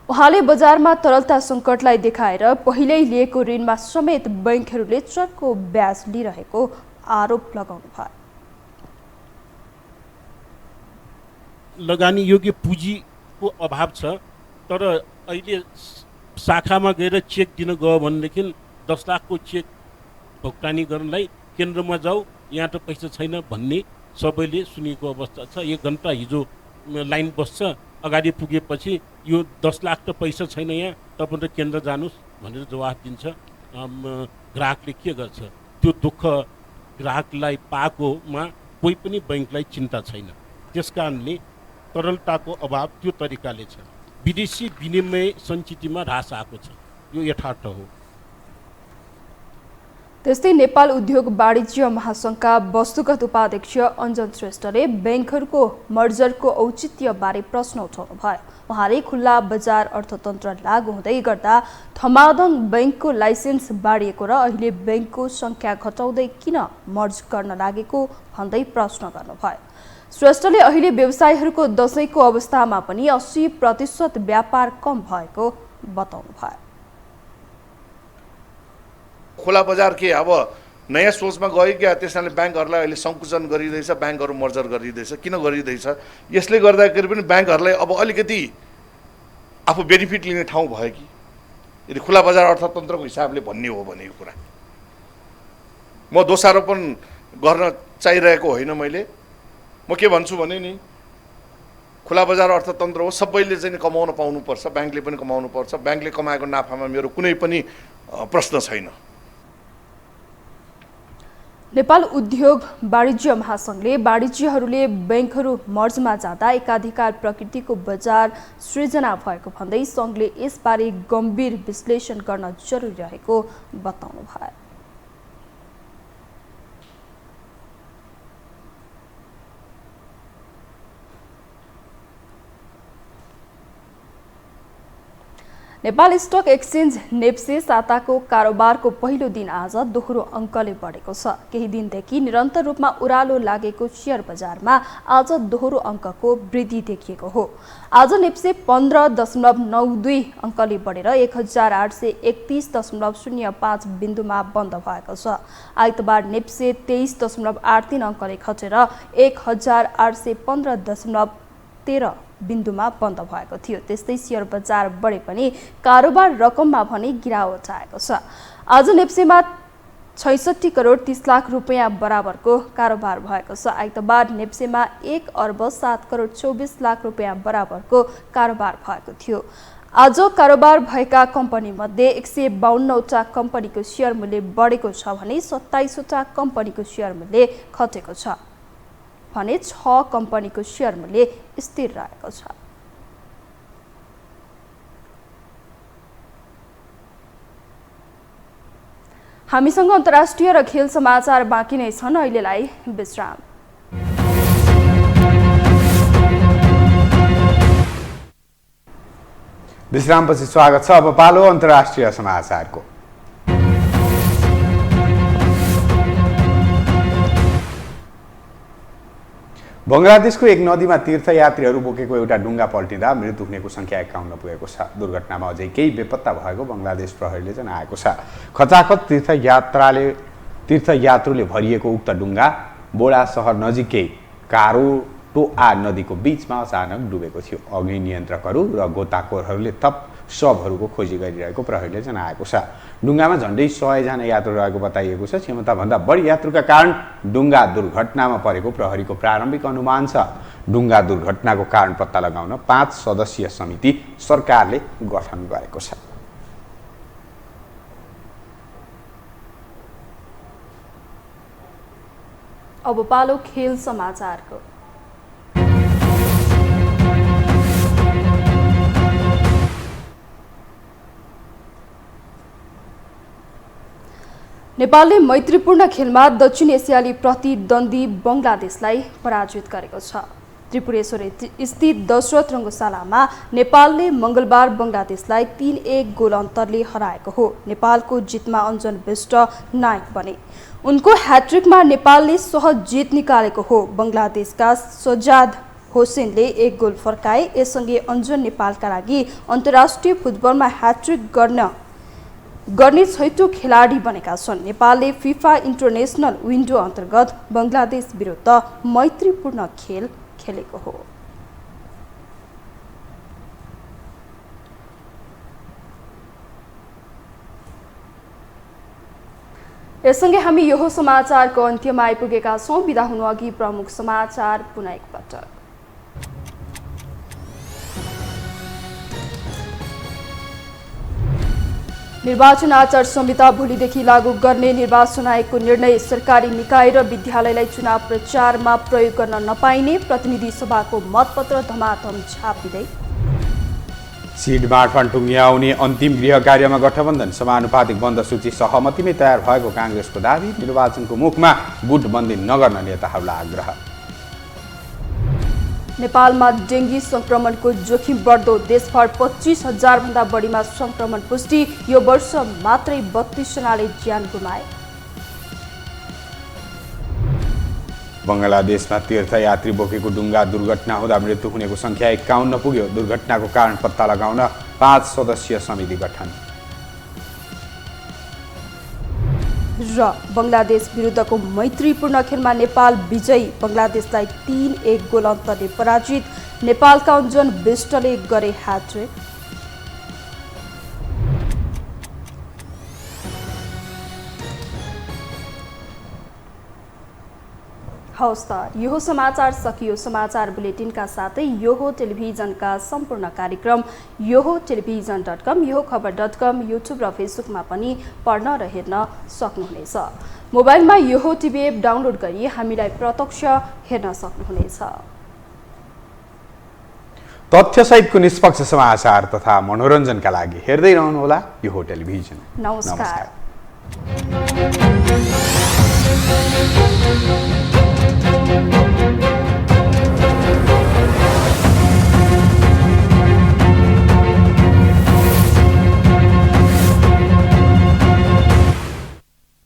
उहाँले बजारमा तरलता सङ्कटलाई देखाएर पहिल्यै लिएको ऋणमा समेत बैंकहरूले चर्को ब्याज लिइरहेको आरोप लगाउनु भयो। लगानी योग्य पुँजीको अभाव छ, तर अहिले शाखामा गएर चेक दिन गयो भनेदेखि 10 लाखको चेक भुक्तानी गर्नलाई केन्द्रमा जाऊ, यहाँ त पैसा छैन भन्ने सबैले सुनेको अवस्था छ। 1 घन्टा हिजो लाइन बस्छ, अगाडि पुगेपछि यो 10 लाख त पैसा छैन यहाँ, तपाईँ त केन्द्र जानुस् भनेर जवाफ दिन्छ। ग्राहकले के गर्छ? त्यो दुःख ग्राहकलाई पाएकोमा कोही पनि बैंकलाई चिन्ता छैन। त्यसकारणले तरलताको अभाव त्यो तरिकाले छ। विदेशी विनिमय सञ्चितमा ह्रास आएको छ, यो यथार्थ हो। त्यस्तै नेपाल उद्योग वाणिज्य महासंघका वस्तुगत उपाध्यक्ष अञ्जन श्रेष्ठले बैंकहरूको मर्जरको औचित्यबारे प्रश्न उठाउनु भयो। उहाँले खुल्ला बजार अर्थतन्त्र लागू हुँदै गर्दा थमादङ बैंकको लाइसेन्स बाँडिएको र अहिले बैंकको संख्या घटाउँदै किन मर्ज गर्न लागेको भन्दै प्रश्न गर्नुभयो। श्रेष्ठले अहिले व्यवसायीहरूको दशैंको अवस्थामा पनि 80% व्यापार कम भएको बताउनु भयो। खुला बजार के अब नयाँ सोचमा गयो क्या, त्यसैले ब्याङ्कहरूलाई अहिले सङ्कुचन गरिँदैछ, ब्याङ्कहरू मर्जर गरिँदैछ। किन गरिँदैछ? यसले गर्दाखेरि पनि ब्याङ्कहरूलाई अब अलिकति आफू बेनिफिट लिने ठाउँ भयो कि, यदि खुला बजार अर्थतन्त्रको हिसाबले भन्ने हो भने यो कुरा म दोषारोपण गर्न चाहिरहेको होइन। म के भन्छु भने नि, खुला बजार अर्थतन्त्र हो, सबैले चाहिँ कमाउन पाउनुपर्छ, ब्याङ्कले पनि कमाउनुपर्छ। ब्याङ्कले कमाएको नाफामा मेरो कुनै पनि प्रश्न छैन। नेपाल उद्योग वाणिज्य महासंघले वाणिज्यहरूले बैंकहरू मर्जमा जाँदा एकाधिकार प्रकृतिको बजार सृजना भएको भन्दै संघले यसबारे गम्भीर विश्लेषण गर्न जरुरी रहेको बताउनु भयो। नेपाल स्टक एक्सचेन्ज नेप्से साताको कारोबारको पहिलो दिन आज दोहोरो अङ्कले बढेको छ। केही दिनदेखि निरन्तर रूपमा उरालो लागेको शेयर बजारमा आज दोहोरो अङ्कको वृद्धि देखिएको हो। आज नेप्से 15.92 अङ्कले बढेर 1831.05 बिन्दुमा बन्द भएको छ। आइतबार नेप्से 23.83 अङ्कले घटेर 1815.13 बिन्दुमा बन्द भएको थियो। त्यस्तै शेयर बजार बढे पनि कारोबार रकममा भने गिरावट आएको छ। आज नेप्सेमा 66 करोड 30 लाख रुपैयाँ बराबरको कारोबार भएको छ। आइतबार नेप्सेमा 1 अर्ब 7 करोड 24 लाख रुपैयाँ बराबरको कारोबार भएको थियो। आज कारोबार भएका कम्पनीमध्ये 152वटा कम्पनीको शेयर मूल्य बढेको छ भने 27वटा कम्पनीको शेयर मूल्य घटेको छ भने 6 कम्पनीको शेयर मूल्य स्थिर रहेको छ। हामीसँग अन्तर्राष्ट्रिय र खेल समाचार बाँकी नै छन्। अहिलेलाई विश्राम। विश्रामपछि स्वागत छ। अब पालो अन्तर्राष्ट्रिय समाचारको। बंगलादेशको एक नदीमा तीर्थयात्रीहरू बोकेको एउटा डुङ्गा पल्टिँदा मृत्यु हुनेको संख्या 51 पुगेको छ। दुर्घटनामा अझै केही बेपत्ता भएको बंगलादेश प्रहरीले जनाएको छ। खचाखच तीर्थयात्रुले भरिएको उक्त डुङ्गा बोडा सहर नजिकै कारोटोआ नदीको बीचमा अचानक डुबेको थियो। अग्नि नियन्त्रकहरू र गोताखोरहरूले थप शवहरूको खोजी गरिरहेको प्रहरीले जनाएको छ। डुङ्गामा झन्डै 100 जना यात्रु रहेको बताइएको छ। क्षमताभन्दा बढी यात्रुका कारण डुङ्गा दुर्घटनामा परेको प्रहरीको प्रारम्भिक अनुमान छ। डुङ्गा दुर्घटनाको कारण पत्ता लगाउन 5 सदस्यीय समिति सरकारले गठन गरेको छ। अब पालो खेल समाचारको। नेपालले मैत्रीपूर्ण खेलमा दक्षिण एसियाली प्रतिद्वन्दी बंगलादेशलाई पराजित गरेको छ। त्रिपुरेश्वर स्थित दशरथ रङ्गशालामा नेपालले मंगलबार बंगलादेशलाई 3-1 गोल अन्तरले हराएको हो। नेपालको जितमा अञ्जन विष्ट नायक बने। उनको ह्याट्रिकमा नेपालले सहज जित निकालेको हो। बंगलादेशका सजाद होसेनले 1 गोल फर्काए। यससँगै अञ्जन नेपालका लागि अन्तर्राष्ट्रिय फुटबलमा ह्याट्रिक गर्ने छैटौं खेलाडी बनेका छन्। नेपालले फिफा इन्टरनेसनल विन्डो अन्तर्गत बंगलादेश विरुद्ध मैत्रीपूर्ण खेल खेलेको हो। यससँगै हामी यो समाचारको अन्त्यमा आइपुगेका छौं। बिदा हुनु अघि प्रमुख समाचार पुनः एकपटक। निर्वाचन आचार संहिता भोलिदेखि लागू गर्ने निर्वाचन आयोगको निर्णय। सरकारी निकाय र विद्यालयलाई चुनाव प्रचारमा प्रयोग गर्न नपाइने प्रतिनिधि सभाको मतपत्र धमाधम छापिँदै। सिट बाँडफाँड टुङ्ग्याउने अन्तिम गृह कार्यमा गठबन्धन समानुपातिक बन्द सूची सहमतिमै तयार भएको कांग्रेसको दावी। निर्वाचनको मुखमा गुटबन्दी नगर्न नेताहरूलाई आग्रह। नेपालमा डेङ्गी संक्रमणको जोखिम बढ्दो। देशभर 25,000 भन्दा बढीमा संक्रमण पुष्टि। यो वर्ष मात्रै 32 जनाले ज्यान गुमाए। बंगलादेशमा तीर्थयात्री बोकेको डुङ्गा दुर्घटना हुँदा मृत्यु हुनेको संख्या 51 पुग्यो। दुर्घटनाको कारण पत्ता लगाउन 5 सदस्यीय समिति गठन। र बंगलादेश विरुद्धको मैत्रीपूर्ण खेलमा नेपाल विजयी। बंगलादेशलाई 3-1 गोल अन्तरले पराजित। नेपालका अञ्जन विष्टले गरे ह्याट्रिक। हवस् त यो समाचार सकियो। समाचार बुलेटिनका साथै यो हो टेलिभिजनका सम्पूर्ण कार्यक्रम यो हो टेलिभिजन.com, यो खबर.com, युट्युब र फेसबुकमा पनि पढ्न र हेर्न सक्नुहुनेछ। मोबाइलमा यो हो टिभी एप डाउनलोड गरी हामीलाई प्रत्यक्ष हेर्न सक्नुहुनेछ। तथ्यसहितको निष्पक्ष समाचार तथा मनोरञ्जनका लागि हेर्दै रहनुहोला यो हो टेलिभिजन। नमस्कार।